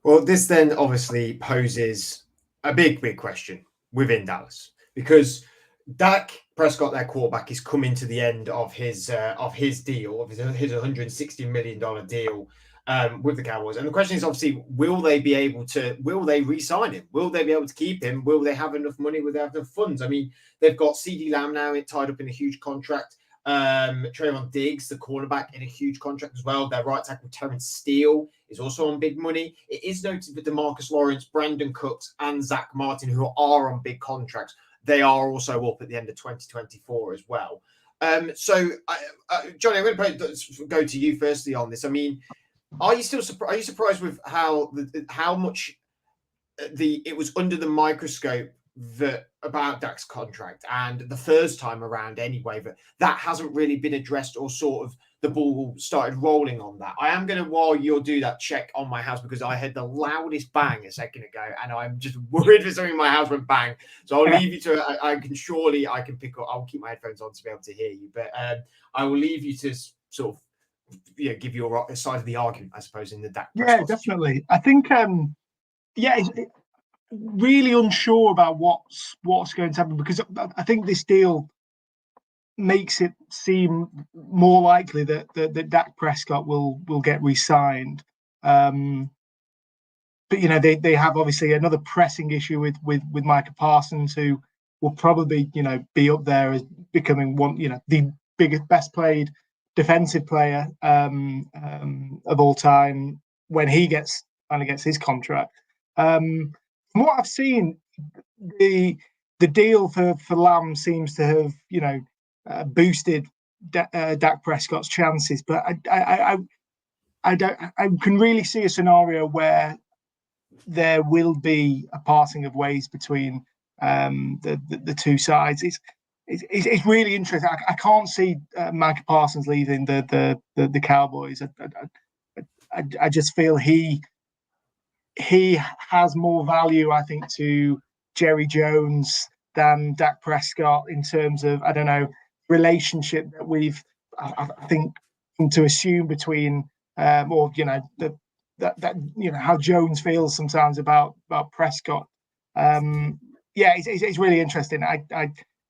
Well, this then obviously poses a big question within Dallas because Dak Prescott, their quarterback, is coming to the end of his deal, of his $160 million deal with the Cowboys. And the question is obviously, will they be able to? Will they re-sign him? Will they be able to keep him? Will they have enough money? Will they have enough funds? I mean, they've got Ceedee Lamb now tied up in a huge contract. Trayvon Diggs, the cornerback, in a huge contract as well. Their right tackle Terrence Steele is also on big money. It is noted that DeMarcus Lawrence, Brandon Cooks, and Zach Martin, who are on big contracts, they are also up at the end of 2024 as well. So, Johnny, I'm going to go to you firstly on this. I mean, are you surprised with how much it was under the microscope about Dak's contract, and the first time around anyway, that hasn't really been addressed, or sort of the ball started rolling on that? I am going to, while you'll do that, check on my house because I heard the loudest bang a second ago, and I'm just worried for something in my house went bang. So I'll leave you to it. I can pick up. I'll keep my headphones on to be able to hear you, but I will leave you to sort of give your side of the argument, I suppose, in the Dak Prescott. Yeah, definitely. I think really unsure about what's going to happen, because I think this deal makes it seem more likely that Dak Prescott will get re-signed. But they have obviously another pressing issue with Micah Parsons, who will probably be up there as becoming the biggest, best played defensive player of all time when he gets his contract. From what I've seen, the deal for Lamb seems to have boosted Dak Prescott's chances, but I can really see a scenario where there will be a parting of ways between the two sides. It's really interesting. I can't see Micah Parsons leaving the Cowboys. I just feel he has more value, I think, to Jerry Jones than Dak Prescott in terms of, I don't know, relationship that I think, come to assume between, or how Jones feels sometimes about Prescott. It's really interesting. I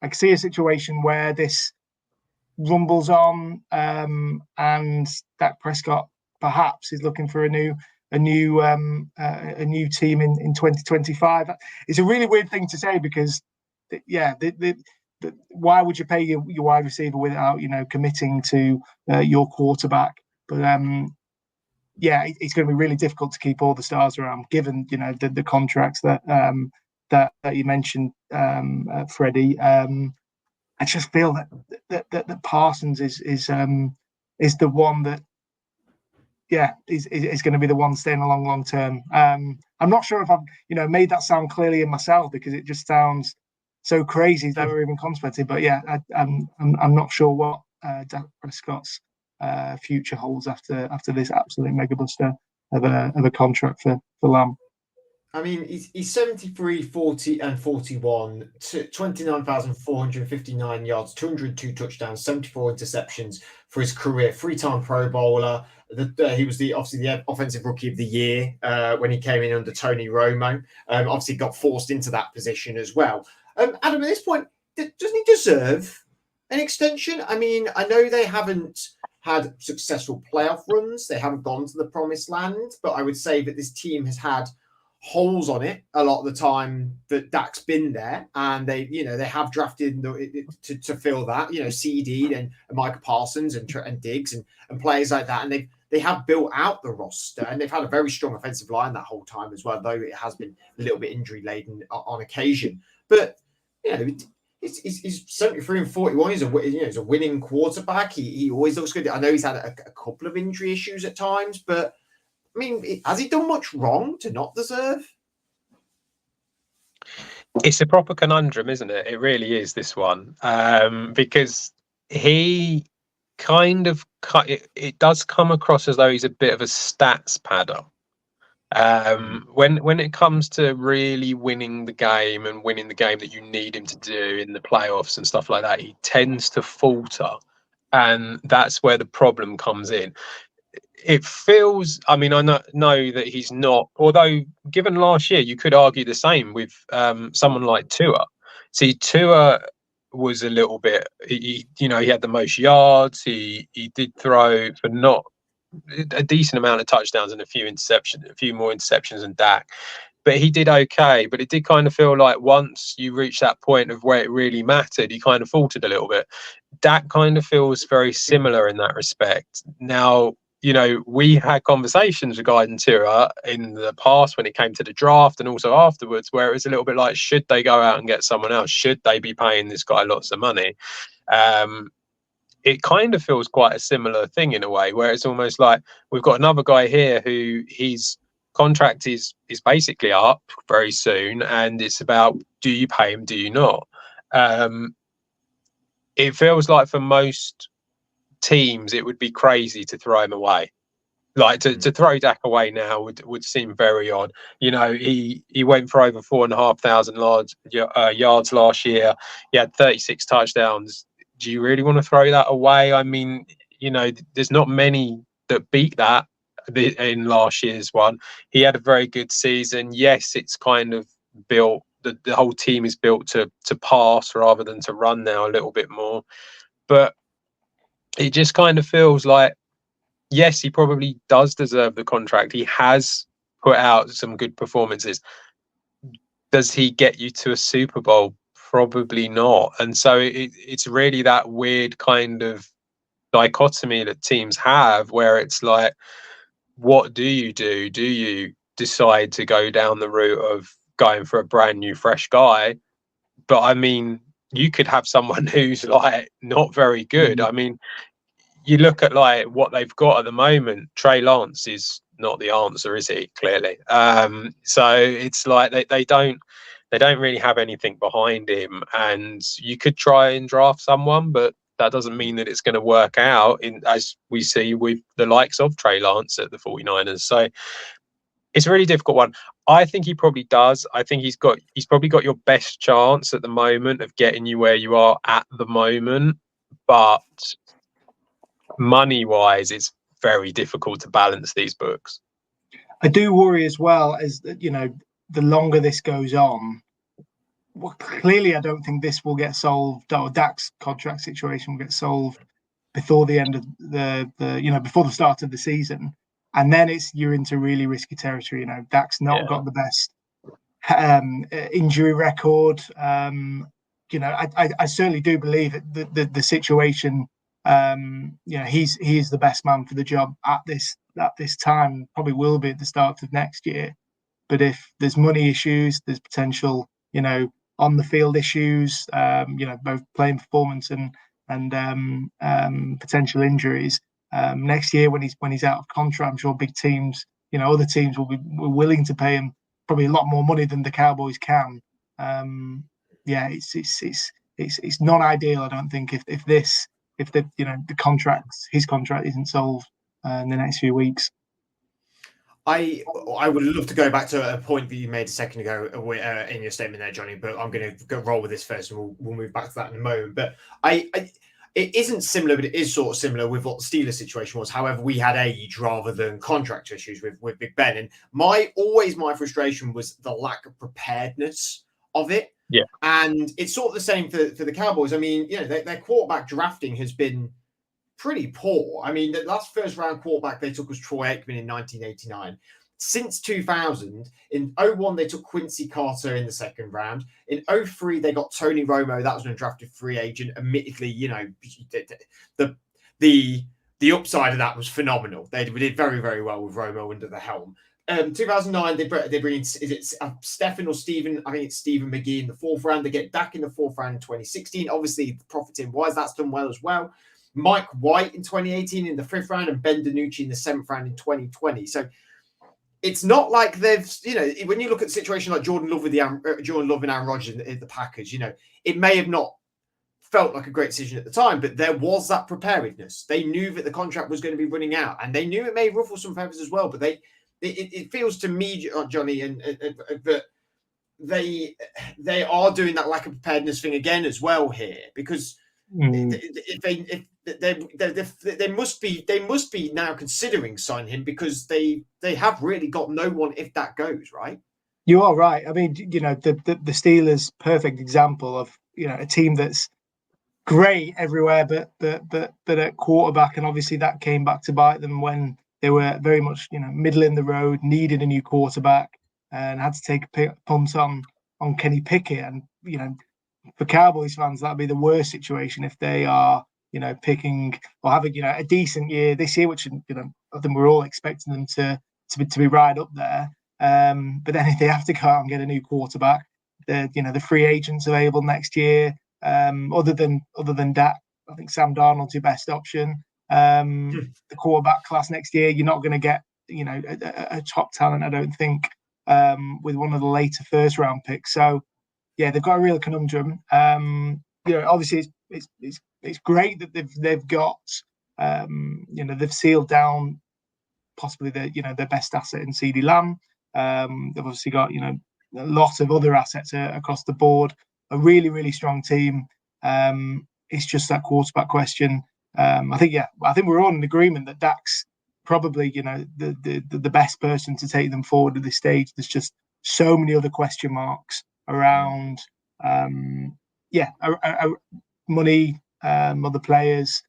can see a situation where this rumbles on, and Dak Prescott perhaps is looking for a new team in 2025. It's a really weird thing to say because, why would you pay your wide receiver without committing to your quarterback? But it's going to be really difficult to keep all the stars around, given the contracts that you mentioned, Freddie. I just feel that Parsons is the one that is going to be the one staying along long term. I'm not sure if I've made that sound clearly in myself, because it just sounds so crazy that we're even contemplating. But I'm not sure what Dak Prescott's future holds after this absolute mega buster of a contract for Lamb. I mean, he's 73, 40, and 41, 29,459 yards, 202 touchdowns, 74 interceptions for his career, three-time Pro Bowler. He was obviously the offensive rookie of the year when he came in under Tony Romo. Obviously got forced into that position as well. Adam, at this point, doesn't he deserve an extension? I mean, I know they haven't had successful playoff runs. They haven't gone to the promised land, but I would say that this team has had holes on it a lot of the time that Dak's been there, and they have drafted to fill that, Ceedee and Micah Parsons and Diggs and players like that, and they have built out the roster, and they've had a very strong offensive line that whole time as well, though it has been a little bit injury laden on occasion. But he's 73 and 41. He's a winning quarterback. He always looks good. I know he's had a couple of injury issues at times, but I mean, has he done much wrong to not deserve? It's a proper conundrum, isn't it? It really is, this one, because he kind of it does come across as though he's a bit of a stats padder. When it comes to really winning the game and winning the game that you need him to do in the playoffs and stuff like that, he tends to falter, and that's where the problem comes in. it feels. I mean, I know that he's not. Although, given last year, you could argue the same with someone like Tua. See, Tua was a little bit. He had the most yards. He did throw for not a decent amount of touchdowns and a few more interceptions than Dak. But he did okay. But it did kind of feel like once you reach that point of where it really mattered, he kind of faltered a little bit. Dak kind of feels very similar in that respect. Now, we had conversations regarding Tua in the past when it came to the draft and also afterwards, where it was a little bit like, should they go out and get someone else? Should they be paying this guy lots of money? It kind of feels quite a similar thing in a way, where it's almost like we've got another guy here who his contract is basically up very soon, and it's about, do you pay him, do you not? It feels like for most teams it would be crazy to throw him away. Like to throw Dak away now would seem very odd. He went for over 4,500 yards last year. He had 36 touchdowns. Do you really want to throw that away? I mean, there's not many that beat that in last year's one. He had a very good season. Yes, it's kind of built. The whole team is built to pass rather than to run now a little bit more. But it just kind of feels like, yes, he probably does deserve the contract. He has put out some good performances. Does he get you to a Super Bowl? Probably not. And so it's really that weird kind of dichotomy that teams have, where it's like, what do you do? Do you decide to go down the route of going for a brand new, fresh guy? But I mean, you could have someone who's like not very good. I mean, you look at like what they've got at the moment. Trey Lance is not the answer, is he? Clearly. So it's like they don't really have anything behind him, and you could try and draft someone, but that doesn't mean that it's going to work out, as we see with the likes of Trey Lance at the 49ers. So it's a really difficult one. I think he probably does. I think he's probably got your best chance at the moment of getting you where you are at the moment, but money-wise, it's very difficult to balance these books. I do worry as well, as the longer this goes on. Well, clearly, I don't think this will get solved, or Dak's contract situation will get solved before the end of before the start of the season, and then you're into really risky territory. Dak's not got the best injury record. I certainly do believe that the situation. He's the best man for the job at this time. Probably will be at the start of next year. But if there's money issues, there's potential, on the field issues, both playing performance and potential injuries. Next year when he's out of contract, I'm sure big teams, other teams will be willing to pay him probably a lot more money than the Cowboys can. It's not ideal, I don't think, if his contract isn't solved in the next few weeks. I would love to go back to a point that you made a second ago in your statement there, Johnny, but I'm going to roll with this first, and we'll move back to that in a moment. But it isn't similar, but it is sort of similar with what the Steelers situation was. However, we had age rather than contract issues with Big Ben, and my frustration was the lack of preparedness of it. Yeah, and it's sort of the same for the Cowboys. I mean, their quarterback drafting has been pretty poor. I mean, the last first round quarterback they took was Troy Aikman in 1989. Since 2000, in 2001, they took Quincy Carter in the second round. In 2003, they got Tony Romo. That was an undrafted free agent. Admittedly, the upside of that was phenomenal. They did very, very well with Romo under the helm. 2009, they bring in, is it Stephen or Stephen? I think it's Stephen McGee in the fourth round. They get Dak in the fourth round in 2016. Obviously, profiting-wise, that's done well as well. Mike White in 2018 in the fifth round, and Ben DiNucci in the seventh round in 2020. So it's not like they've, when you look at a situation like Jordan Love and Aaron Rodgers in the Packers, it may have not felt like a great decision at the time, but there was that preparedness. They knew that the contract was going to be running out, and they knew it may ruffle some feathers as well. But it feels to me, Johnny, and that they are doing that lack of preparedness thing again as well here, because if they must be now considering signing him, because they have really got no one if that goes right. You are right. I mean, the Steelers, perfect example of a team that's great everywhere, but at quarterback, and obviously that came back to bite them when they were very much middle in the road, needed a new quarterback, and had to take a punt on Kenny Pickett. And for Cowboys fans, that'd be the worst situation if they are picking or having a decent year this year, which I think we're all expecting them to be right up there. But then if they have to go out and get a new quarterback, the free agents available next year, other than Dak, I think Sam Darnold's your best option. The quarterback class next year, you're not going to get a top talent, I don't think, with one of the later first round picks. So yeah, they've got a real conundrum. Obviously it's great that they've got they've sealed down possibly their best asset in Ceedee Lamb. They've obviously got a lot of other assets across the board. A really, really strong team. It's just that quarterback question. I think we're all in agreement that Dak's probably the best person to take them forward at this stage. There's just so many other question marks around money, other players.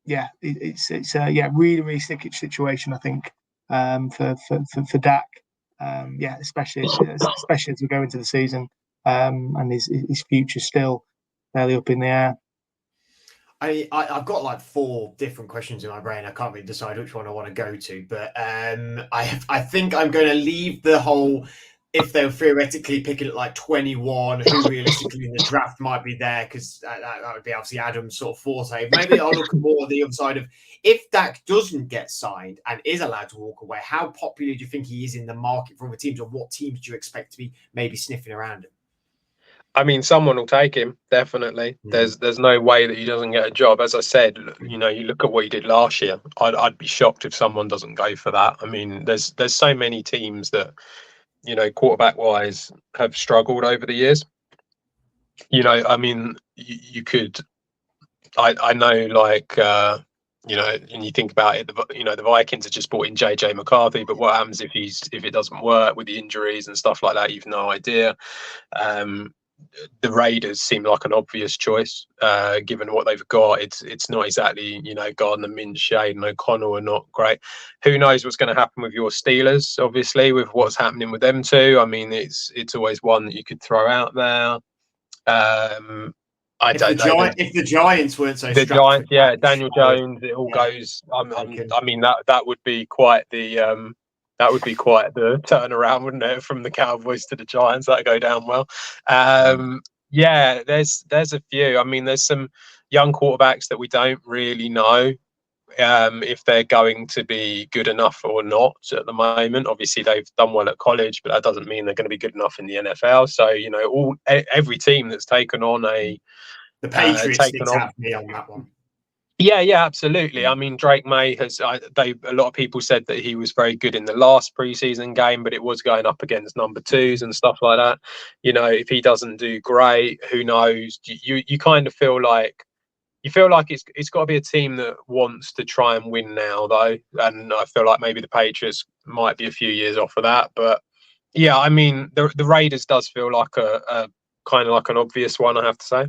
It's a really, really sticky situation, I think, for Dak. Especially as we go into the season, and his future still fairly up in the air. I've got like 4 different questions in my brain. I can't really decide which one I want to go to, but I think I'm going to leave the whole, if they were theoretically picking at like 21, who realistically in the draft might be there, because that would be obviously Adam's sort of forte. Maybe I'll look more at the other side of, if Dak doesn't get signed and is allowed to walk away, how popular do you think he is in the market from the teams, or what teams do you expect to be maybe sniffing around him? I mean, someone will take him, definitely. There's no way that he doesn't get a job. As I said, you look at what he did last year. I'd be shocked if someone doesn't go for that. I mean, there's so many teams that, quarterback wise, have struggled over the years. I mean, you could, I know, like, and you think about it, the Vikings have just brought in JJ McCarthy, but what happens if it doesn't work with the injuries and stuff like that? You've no idea. The Raiders seem like an obvious choice, given what they've got. It's not exactly, Gardner Minshew and O'Connell are not great. Who knows what's going to happen with your Steelers, obviously, with what's happening with them too. I mean, it's always one that you could throw out there. If the Giants weren't so the Giants, Daniel Jones, it all goes. I mean, that would be quite the turnaround, wouldn't it, from the Cowboys to the Giants? That'd go down well. There's a few. I mean, there's some young quarterbacks that we don't really know if they're going to be good enough or not at the moment. Obviously, they've done well at college, but that doesn't mean they're going to be good enough in the NFL. So, every team that's taken on the Patriots sticks out for me on that one. Yeah, absolutely. I mean, Drake May a lot of people said that he was very good in the last preseason game, but it was going up against number 2s and stuff like that. If he doesn't do great, who knows? You kind of feel like it's got to be a team that wants to try and win now, though. And I feel like maybe the Patriots might be a few years off of that. But yeah, I mean, the Raiders does feel like a kind of like an obvious one, I have to say.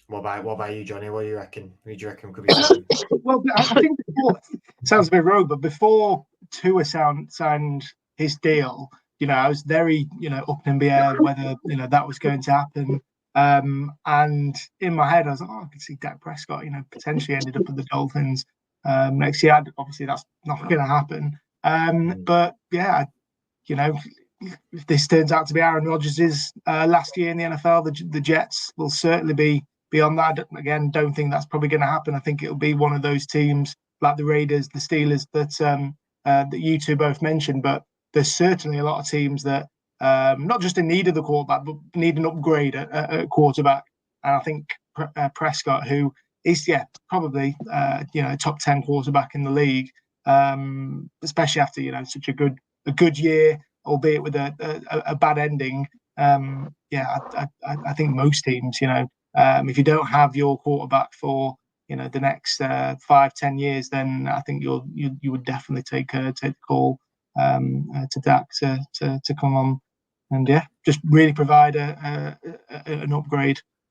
What about you, Johnny? What do you reckon? Who do you reckon could be signed? Well, I think before, it sounds a bit rogue, but before Tua signed his deal, I was very, up in the air whether, that was going to happen. And in my head, I was like, I could see Dak Prescott, potentially ended up at the Dolphins next year. Obviously, that's not going to happen. But yeah, if this turns out to be Aaron Rodgers' last year in the NFL, the Jets will certainly be beyond that. Again, don't think that's probably going to happen. I think it'll be one of those teams like the Raiders, the Steelers that you two both mentioned. But there's certainly a lot of teams that not just in need of the quarterback, but need an upgrade at quarterback. And I think Prescott, who is probably a top 10 quarterback in the league, especially after such a good year, albeit with a bad ending. I think most teams If you don't have your quarterback for the next 5-10 years, then I think you would definitely take the call to Dak to come on and just really provide an upgrade